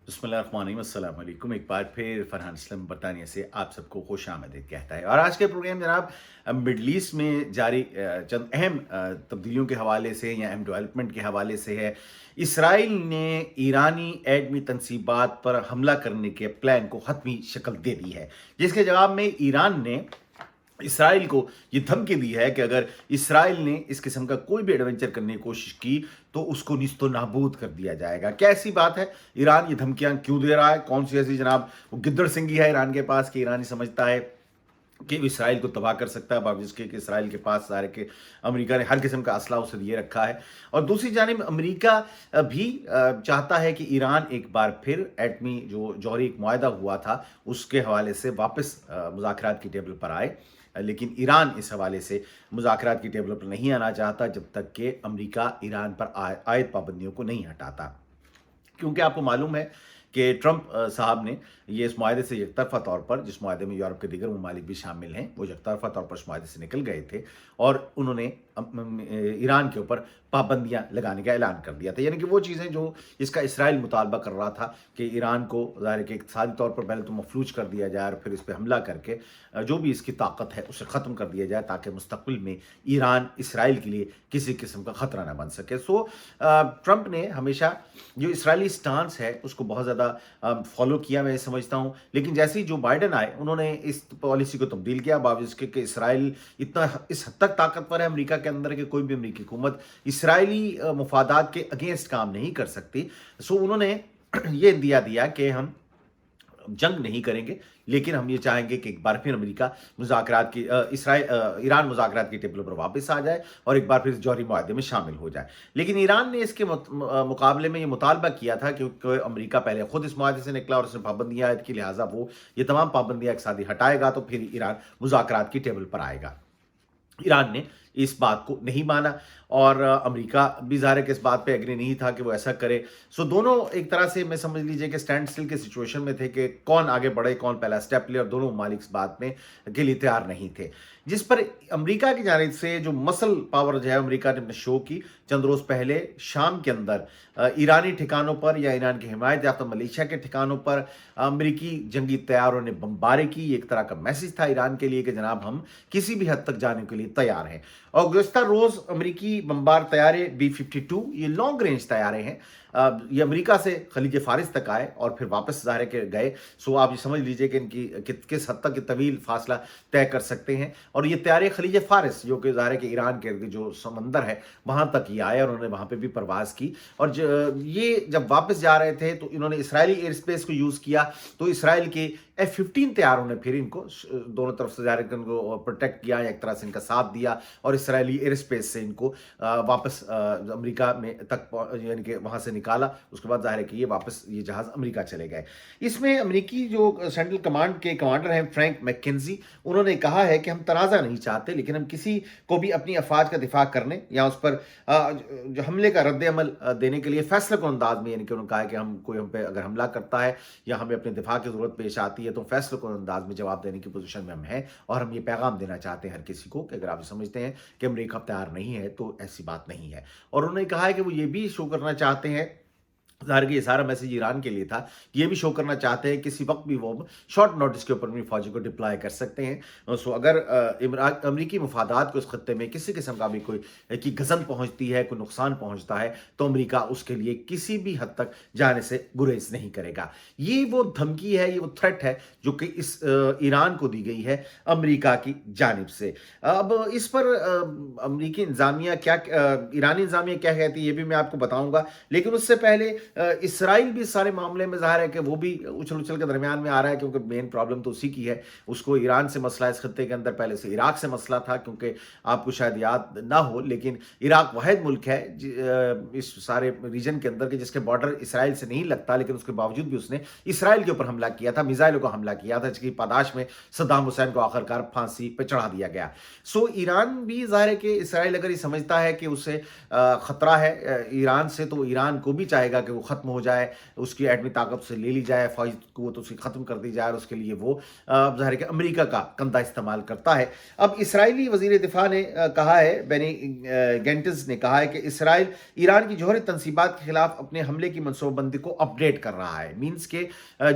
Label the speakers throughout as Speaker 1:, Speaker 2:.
Speaker 1: बिस्मिल्लाहिर्रहमानिर्रहीम, अस्सलाम वालेकुम। एक बार फिर फरहान असलम बरतानिया से आप सबको खुश आमदीद कहता है। और आज के प्रोग्राम जनाब मिडल ईस्ट में जारी चंद अहम तब्दीलियों के हवाले से या अहम डेवलपमेंट के हवाले से है। इसराइल ने ईरानी एटमी तनसीबात पर हमला करने के प्लान को हतमी शक्ल दे दी है, जिसके जवाब में ईरान ने इसराइल को ये धमकी दी है कि अगर इसराइल ने इस किस्म का कोई भी एडवेंचर करने की कोशिश की तो उसको निस्तो नाबूद कर दिया जाएगा। क्या ऐसी बात है? ईरान ये धमकियां क्यों दे रहा है? कौन सी ऐसी जनाब वो गिद्दड़ सिंगी है ईरान के पास कि ईरान ही समझता है कि वो इसराइल को तबाह कर सकता है, बावजूद इसके कि इसराइल के पास सारे के अमेरिका ने हर किस्म का असला उसे दिए रखा है। और दूसरी जानिब अमेरिका भी चाहता है कि ईरान एक बार फिर एटमी जो जौहरी एक मुआहदा हुआ था उसके हवाले से वापस मुज़ाकरात की टेबल पर आए। लेकिन ईरान इस हवाले से मुज़ाकरात की टेबल पर नहीं आना चाहता जब तक कि अमेरिका ईरान पर आयद पाबंदियों को नहीं हटाता। क्योंकि आपको मालूम है कि ट्रंप साहब ने ये इस मुआहदे से यकतरफा तौर पर, जिस मुआहदे में यूरोप के दीगर ममालिक भी शामिल हैं, वो यकतरफा तौर पर इस मुआहदे से निकल गए थे और उन्होंने ईरान के ऊपर पाबंदियां लगाने का ऐलान कर दिया था। यानी कि वो चीज़ें जो इसका इसराइल मुतालबा कर रहा था कि ईरान को ज़ाहिर के इक़्तिसादी तौर पर पहले तो मफलूज कर दिया जाए और फिर इस पर हमला करके जो भी इसकी ताकत है उसे ख़त्म कर दिया जाए, ताकि मुस्तक़बिल में ईरान इसराइल के लिए किसी किस्म का ख़तरा ना बन सके। ट्रंप ने हमेशा जो इसराइली स्टांस है उसको बहुत ज़्यादा फॉलो किया, मैं समझता हूँ। लेकिन जैसे ही जो बाइडन आए उन्होंने इस पॉलिसी को तब्दील किया, बावजूद इसके कि इसराइल इतना इस हद तक ताकतवर है अमेरिका के अंदर कि कोई भी अमेरिकी हुकूमत इसराइली मफादात के अगेंस्ट काम नहीं कर सकती। उन्होंने ये दिया दिया कि हम जंग नहीं करेंगे, लेकिन हम ये चाहेंगे कि एक बार फिर अमेरिका मुज़ाकरात की ईरान मुज़ाकरात की टेबल पर वापस आ जाए और एक बार फिर जौहरी मुआहदे में शामिल हो जाए। लेकिन ईरान ने इसके मुकाबले में ये मुतालबा किया था, क्योंकि अमेरिका पहले खुद इस मुआहदे से निकला और उसने पाबंदियां आयद की, लिहाजा वो ये तमाम पाबंदियां एक साथ ही हटाएगा तो फिर ईरान मुज़ाकरात की टेबल पर आएगा। ईरान ने इस बात को नहीं माना और अमेरिका भी ज़ाहिर है कि इस बात पे एग्री नहीं था कि वो ऐसा करे। दोनों एक तरह से मैं समझ लीजिए कि स्टैंड स्टिल के सिचुएशन में थे कि कौन आगे बढ़े, कौन पहला स्टेप ले, और दोनों ममालिक इस बात में के लिए तैयार नहीं थे। जिस पर अमेरिका की जानिब से जो मसल पावर जो है अमेरिका ने अपने शो की चंद रोज़ पहले शाम के अंदर ईरानी ठिकानों पर या ईरान की हिमायत याफ्ता मलेशिया के ठिकानों पर अमेरिकी जंगी तैयारों ने बमबारी की। एक तरह का मैसेज था ईरान के लिए कि जनाब हम किसी भी हद तक जाने के लिए तैयार हैं। और गुज़श्ता रोज़ अमेरिकी बमबार तैयारे B-52 ये लॉन्ग रेंज तैयारे हैं, ये अमेरिका से खलीज फ़ारिस तक आए और फिर वापस ज़ाहिर के गए। आप ये समझ लीजिए कि इनकी किस हद तक तवील फासला तय कर सकते हैं। और ये तैयारे खलीज फ़ारिस जो कि ज़ाहिर के ईरान के जो समंदर है वहाँ तक ये आए और उन्होंने वहाँ पर भी परवाज़ की। और ये जब वापस जा रहे थे तो इन्होंने इसराइली एयर स्पेस को यूज़ किया, तो इसराइल के F-15 तैयारों ने फिर इनको दोनों तरफ से ज़ाहिर इनको प्रोटेक्ट किया, एक तरह से इनका साथ दिया और इसराइली एयर स्पेस से इनको वापस अमेरिका में तक यानी कि वहाँ से निकाला। उसके बाद ज़ाहिर है कि ये वापस ये जहाज़ अमेरिका चले गए। इसमें अमेरिकी जो सेंट्रल कमांड के कमांडर हैं फ्रैंक मैकेंजी, उन्होंने कहा है कि हम तनाज़ा नहीं चाहते, लेकिन हम किसी को भी अपनी अफवाज का दिफा करने या उस पर जो हमले का रद्द-ए-अमल देने के लिए फैसला-कुन अंदाज में, यानी कि उन्होंने कहा है कि कोई हम पे अगर हमला करता है या हमें अपने दिफा की ज़रूरत पेश आती है तो फैसला-कुन अंदाज में जवाब देने की पोजीशन में हम हैं। और हम ये पैगाम देना चाहते हैं हर किसी को कि अगर आप समझते हैं कि अमेरिका तैयार नहीं है तो ऐसी बात नहीं है। और उन्होंने कहा है कि वो ये भी शो करना चाहते हैं, ज़ाहिर कि ये सारा मैसेज ईरान के लिए था, ये भी शो करना चाहते हैं किसी वक्त भी वो शॉर्ट नोटिस के ऊपर अपनी फौजी को डिप्लॉय कर सकते हैं। अगर अमरीकी मफादात को इस खत्ते में किसी किस्म का भी कोई की गज़न पहुँचती है, कोई नुकसान पहुँचता है, तो अमरीका उसके लिए किसी भी हद तक जाने से गुरेज नहीं करेगा। ये वो धमकी है, ये वो थ्रेट है जो कि इस ईरान को दी गई है अमरीका की जानिब से। अब इस पर अमरीकी इंतज़ामिया क्या ईरानी इंतज़ामिया क्या कहती है ये भी मैं आपको बताऊँगा। लेकिन उससे पहले इसराइल भी सारे मामले में ज़ाहिर है कि वो भी उछल उछल के दरमियान में आ रहा है, क्योंकि मेन प्रॉब्लम तो उसी की है। उसको ईरान से मसला, इस खत्ते के अंदर पहले से इराक से मसला था, क्योंकि आपको शायद याद ना हो लेकिन इराक वाहिद मुल्क है इस सारे रीजन के अंदर के जिसके बॉर्डर इसराइल से नहीं लगता, लेकिन उसके बावजूद भी उसने इसराइल के ऊपर हमला किया था, मिसाइलों को हमला किया था, जिसकी पादाश में सद्दाम हुसैन को आखिरकार फांसी पर चढ़ा दिया गया। ईरान भी ज़ाहिर है कि इसराइल अगर ये समझता है कि उसे ख़तरा है ईरान से, तो ईरान को भी चाहेगा कि वो ختم ہو جائے, اس کی ایٹمی طاقت سے لے لی جائے, فوجی قوت اس کی ختم کر دی جائے, اور اس کے لیے وہ ظاہر ہے کہ امریکہ کا کندھا استعمال کرتا ہے. اب اسرائیلی وزیر دفاع نے کہا ہے, بینی گینٹز نے کہا ہے کہ اسرائیل ایران کی جوہری تنصیبات کے خلاف اپنے حملے کی منصوبہ بندی کو اپڈیٹ کر رہا ہے. مینس کہ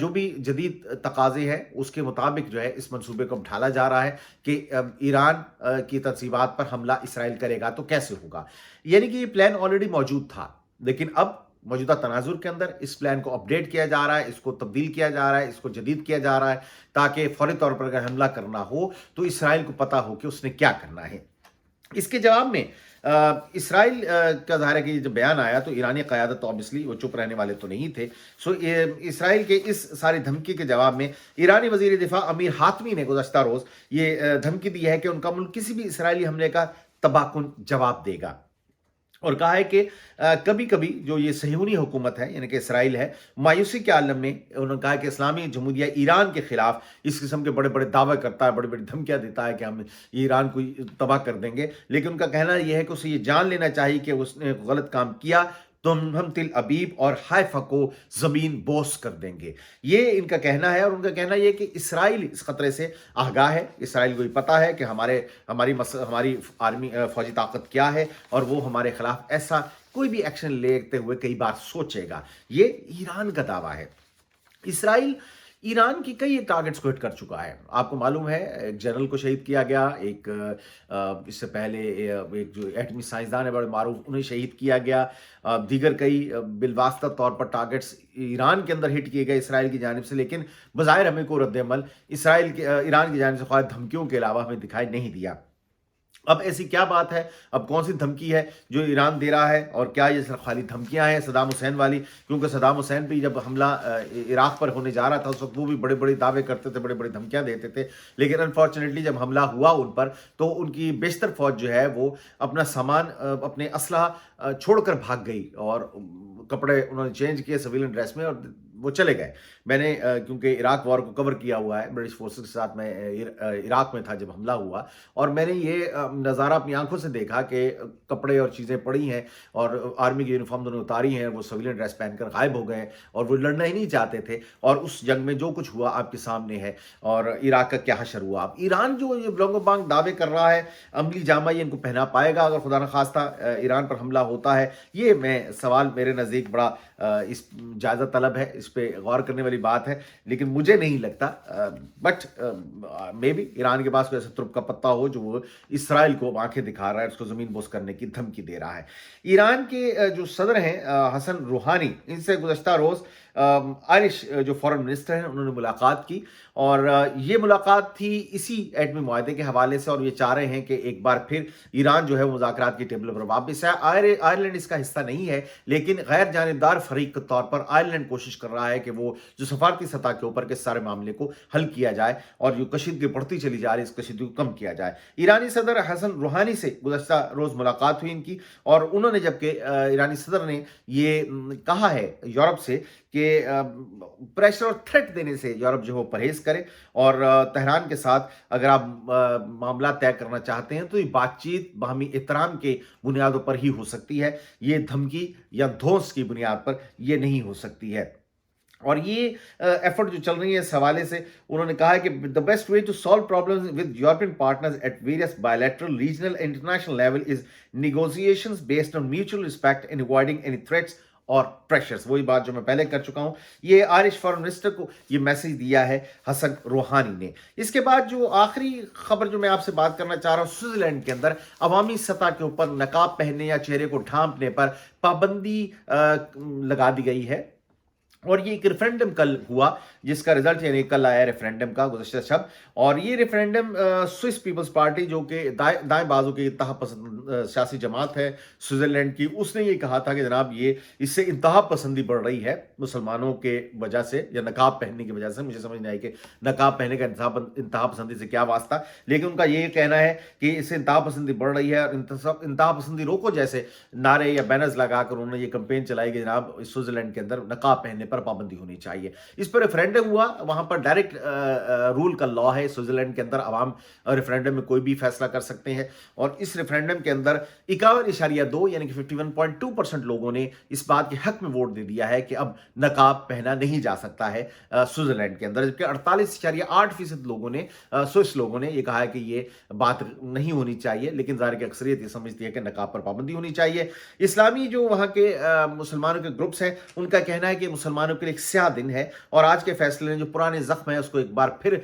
Speaker 1: جو بھی جدید تقاضے ہیں اس کے مطابق جو ہے اس منصوبے کو ڈھالا جا رہا ہے کہ ایران کی تنصیبات پر حملہ اسرائیل کرے گا تو کیسے ہوگا. یعنی کہ یہ پلان آلریڈی موجود تھا, لیکن اب موجودہ تناظر کے اندر اس پلان کو اپڈیٹ کیا جا رہا ہے, اس کو تبدیل کیا جا رہا ہے, اس کو جدید کیا جا رہا ہے, تاکہ فوری طور پر اگر حملہ کرنا ہو تو اسرائیل کو پتا ہو کہ اس نے کیا کرنا ہے. اس کے جواب میں اسرائیل کا ظاہر ہے کہ یہ جب بیان آیا تو ایرانی قیادت تو obviously وہ چپ رہنے والے تو نہیں تھے. اسرائیل کے اس ساری دھمکی کے جواب میں ایرانی وزیر دفاع امیر حاتمی نے گزشتہ روز یہ دھمکی دی ہے کہ ان کا ملک کسی بھی اسرائیلی حملے کا تباہ کن جواب دے گا, اور کہا ہے کہ کبھی کبھی جو یہ صہیونی حکومت ہے یعنی کہ اسرائیل ہے, مایوسی کے عالم میں انہوں نے کہا کہ اسلامی جمہوریہ ایران کے خلاف اس قسم کے بڑے بڑے دعوے کرتا ہے, بڑی بڑی دھمکیاں دیتا ہے کہ ہم ایران کو تباہ کر دیں گے, لیکن ان کا کہنا یہ ہے کہ اسے یہ جان لینا چاہیے کہ اس نے غلط کام کیا تو ہم تل ابیب اور حیفا کو زمین بوس کر دیں گے. یہ ان کا کہنا ہے, اور ان کا کہنا یہ کہ اسرائیل اس خطرے سے آگاہ ہے, اسرائیل کو یہ پتا ہے کہ ہماری آرمی فوجی طاقت کیا ہے, اور وہ ہمارے خلاف ایسا کوئی بھی ایکشن لیتے ہوئے کئی بار سوچے گا. یہ ایران کا دعویٰ ہے. اسرائیل ایران کی کئی ٹارگٹس کو ہٹ کر چکا ہے. آپ کو معلوم ہے ایک جنرل کو شہید کیا گیا, ایک اس سے پہلے ایک جو ایٹمی سائنسدان ہے بڑے معروف, انہیں شہید کیا گیا, دیگر کئی بالواسطہ طور پر ٹارگٹس ایران کے اندر ہٹ کیے گئے اسرائیل کی جانب سے, لیکن بظاہر ہمیں کوئی رد عمل ایران کی جانب سے خواہ دھمکیوں کے علاوہ ہمیں دکھائی نہیں دیا. اب ایسی کیا بات ہے, اب کون سی دھمکی ہے جو ایران دے رہا ہے, اور کیا یہ صرف خالی دھمکیاں ہیں صدام حسین والی؟ کیونکہ صدام حسین بھی جب حملہ عراق پر ہونے جا رہا تھا اس وقت وہ بھی بڑے بڑے دعوے کرتے تھے, بڑے بڑے دھمکیاں دیتے تھے, لیکن انفارچونیٹلی جب حملہ ہوا ان پر تو ان کی بیشتر فوج جو ہے وہ اپنا سامان, اپنے اسلحہ چھوڑ کر بھاگ گئی, اور کپڑے انہوں نے چینج کیے سویلین ڈریس میں اور وہ چلے گئے. میں نے کیونکہ عراق وار کو کور کیا ہوا ہے, برٹش فورسز کے ساتھ میں عراق میں تھا جب حملہ ہوا, اور میں نے یہ نظارہ اپنی آنکھوں سے دیکھا کہ کپڑے اور چیزیں پڑی ہیں, اور آرمی کی یونیفارم دونوں اتاری ہیں, وہ سویلین ڈریس پہن کر غائب ہو گئے, اور وہ لڑنا ہی نہیں چاہتے تھے, اور اس جنگ میں جو کچھ ہوا آپ کے سامنے ہے, اور عراق کا کیا حشر ہوا. اب ایران جو یہ بلونگ و بانگ دعوے کر رہا ہے, عملی جامہ یہ ان کو پہنا پائے گا اگر خدا نخواستہ ایران پر حملہ ہوتا ہے؟ یہ سوال میرے نزدیک بڑا اس جائزہ طلب ہے, اس پہ غور کرنے والی بات ہے, لیکن مجھے نہیں لگتا, بٹ مے بی ایران کے پاس کوئی ایسا ترپ کا پتہ ہو جو وہ اسرائیل کو آنکھیں دکھا رہا ہے, اس کو زمین بوس کرنے کی دھمکی دے رہا ہے. ایران کے جو صدر ہیں حسن روحانی, ان سے گزشتہ روز آئرش جو فورن منسٹر ہیں انہوں نے ملاقات کی, اور یہ ملاقات تھی اسی ایٹمی معاہدے کے حوالے سے, اور یہ چاہ رہے ہیں کہ ایک بار پھر ایران جو ہے مذاکرات کی ٹیبل پر واپس ہے. آئرلینڈ اس کا حصہ نہیں ہے, لیکن غیر جانبدار فریق کے طور پر آئرلینڈ کوشش کر رہا ہے کہ وہ جو سفارتی سطح کے اوپر کے سارے معاملے کو حل کیا جائے, اور جو کشیدگی بڑھتی چلی جا رہی ہے اس کشیدگی کو کم کیا جائے. ایرانی صدر حسن روحانی سے گزشتہ روز ملاقات ہوئی ان کی, اور انہوں نے جبکہ ایرانی صدر نے یہ کہا ہے یورپ سے کہ پریشر اور تھریٹ دینے سے یورپ جو ہے پرہیز کرے, اور تہران کے ساتھ اگر آپ معاملات طے کرنا چاہتے ہیں تو یہ بات چیت باہمی احترام کے بنیادوں پر ہی ہو سکتی ہے, یہ دھمکی یا دھوس کی بنیاد پر یہ نہیں ہو سکتی ہے. اور یہ ایفرٹ جو چل رہی ہے اس حوالے سے انہوں نے کہا ہے کہ the best way to solve problems with European partners at various bilateral, regional and international level is negotiations based on mutual respect and avoiding any threats اور پریشرز. وہی بات جو میں پہلے کر چکا ہوں, یہ آئرش فارن منسٹر کو یہ میسج دیا ہے حسن روحانی نے. اس کے بعد جو آخری خبر جو میں آپ سے بات کرنا چاہ رہا ہوں, سوئٹزرلینڈ کے اندر عوامی سطح کے اوپر نقاب پہننے یا چہرے کو ڈھانپنے پر پابندی لگا دی گئی ہے, اور یہ ایک ریفرینڈم کل ہوا جس کا رزلٹ یعنی کل آیا ریفرینڈم کا گزشتہ شب. اور یہ ریفرینڈم سوئس پیپلز پارٹی جو کہ دائیں بازو کی انتہا پسند سیاسی جماعت ہے سوئٹزرلینڈ کی, اس نے یہ کہا تھا کہ جناب یہ اس سے انتہا پسندی بڑھ رہی ہے مسلمانوں کے وجہ سے یا نقاب پہننے کی وجہ سے. مجھے سمجھ نہیں آئی کہ نقاب پہننے کا انتہا پسندی سے کیا واسطہ, لیکن ان کا یہ کہنا ہے کہ اس سے انتہا پسندی بڑھ رہی ہے, اور انتہا پسندی روکو جیسے نعرے یا بینرز لگا کر انہوں نے یہ کمپین چلائی کہ جناب سوئٹزرلینڈ کے اندر نقاب پہننے पर पाबंदी होनी चाहिए। इस पर रेफरेंडम हुआ, वहां पर डायरेक्ट रूल का लॉ है। स्विट्जरलैंड के अंदर अवाम रेफरेंडम में कोई भी फैसला कर सकते हैं, और इस रेफरेंडम के अंदर 51.2 यानी कि 51.2% लोगों ने इस बात के हक में वोट दे दिया है कि अब नकाब पहना नहीं जा सकता है स्विट्जरलैंड के अंदर, जबकि 48.8% लोगों ने, स्विस लोगों ने, ये कहा है कि ये बात नहीं होनी चाहिए, लेकिन ज़ाहिर की अक्सरियत ये समझती है कि नकाब पर पाबंदी होनी चाहिए। इस्लामी जो वहाँ के मुसलमानों के ग्रुप्स हैं, उनका कहना है कि मुसलमानों के लिए एक स्याह दिन है, और आज के फैसले ने जो पुराने जख्म है उसको एक बार फिर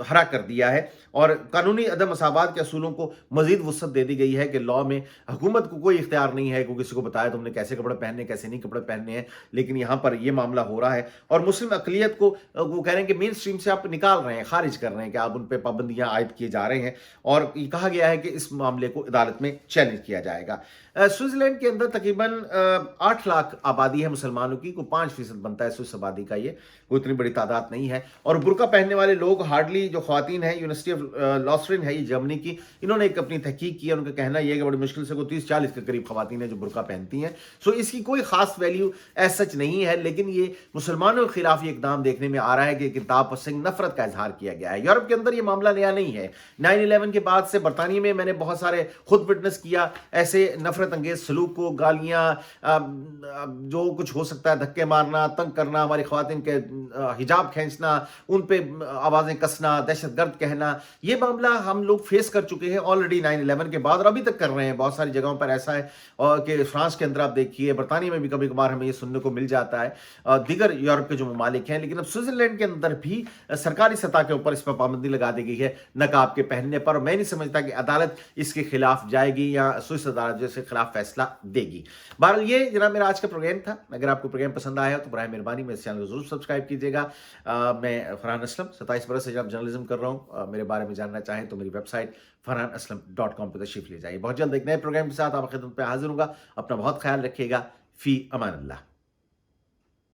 Speaker 1: हरा कर दिया है, और कानूनी अदम मसावात के असूलों को मजीद वसअत दे दी गई है कि लॉ में हुकूमत को कोई इख्तियार नहीं है कि किसी को बताया तुमने कैसे कपड़े पहनने, कैसे नहीं कपड़े पहनने हैं, लेकिन यहाँ पर यह मामला हो रहा है। और मुस्लिम अकलियत को वो कह रहे हैं कि मेन स्ट्रीम से आप निकाल रहे हैं, खारिज कर रहे हैं, कि आप उन पर पाबंदियां आयद किए जा रहे हैं, और ये कहा गया है कि इस मामले को अदालत में चैलेंज किया जाएगा। स्विट्जरलैंड के अंदर तकरीबन 8 लाख आबादी है मुसलमानों की, को 5% बनता है स्विस आबादी का, ये कोई इतनी बड़ी तादाद नहीं है। और बुर्का पहनने वाले लोग हार्डली, जो ख्वातीन है, यूनिवर्सिटी ऑफ लॉस्ट्रिन है ये जर्मनी की, इन्होंने एक अपनी तहकीक की है, उनका कहना यह है कि बड़ी मुश्किल से कोई 30-40 के करीब ख्वातीन है जो बुर्का पहनती हैं। सो इसकी कोई खास वैल्यू एज सच नहीं है, लेकिन ये मुसलमानों के खिलाफ ये इकदाम देखने में आ रहा है कि किताब पसंद नफरत का इजहार किया गया है। यूरोप के अंदर ये मामला नया नहीं है। 9/11 के बाद से बरतानिया में मैंने बहुत सारे खुद विटनेस किया ऐसे नफरत अंगेज सलूक को, गालियां, जो कुछ हो सकता है, धक्के मारना, तंग करना, हमारी ख्वातीन के हिजाब खींचना, उन पे आवाजें कसना, दहशतगर्द कहना, ये मामला हम लोग फेस कर चुके हैं ऑलरेडी 9/11 के बाद, और अभी तक कर रहे हैं। बहुत सारी जगहों पर ऐसा है, और कि फ्रांस के अंदर आप देखिए, बरतानिया में भी कभी कभार हमें ये सुनने को मिल जाता है, दीगर यूरोप के जो ममालिक हैं। लेकिन अब स्विट्जरलैंड के अंदर भी सरकारी सतह के ऊपर इस पर पाबंदी लगा दी गई है नकाब के पहनने पर। मैं नहीं समझता कि अदालत इसके खिलाफ जाएगी या स्विस अदालत जो इसके खिलाफ फैसला देगी। बहरहाल ये जनाब मेरा आज का प्रोग्राम था। अगर आपको प्रोग्राम पसंद आया तो बराए मेहरबानी मेरे चैनल को जरूर सब्सक्राइब कीजिएगा। मैं फरहान असलम 27 बरस से जब जर्नलिज्म कर रहा हूँ। मेरे बारे में जानना चाहें तो मेरी वेबसाइट farhanaslam.com पर तशरीफ ले जाइए। बहुत जल्द एक नए प्रोग्राम के साथ आपकी खिदमत पे हाजिर होगा। अपना बहुत ख्याल रखिएगा। फी अमान अल्लाह।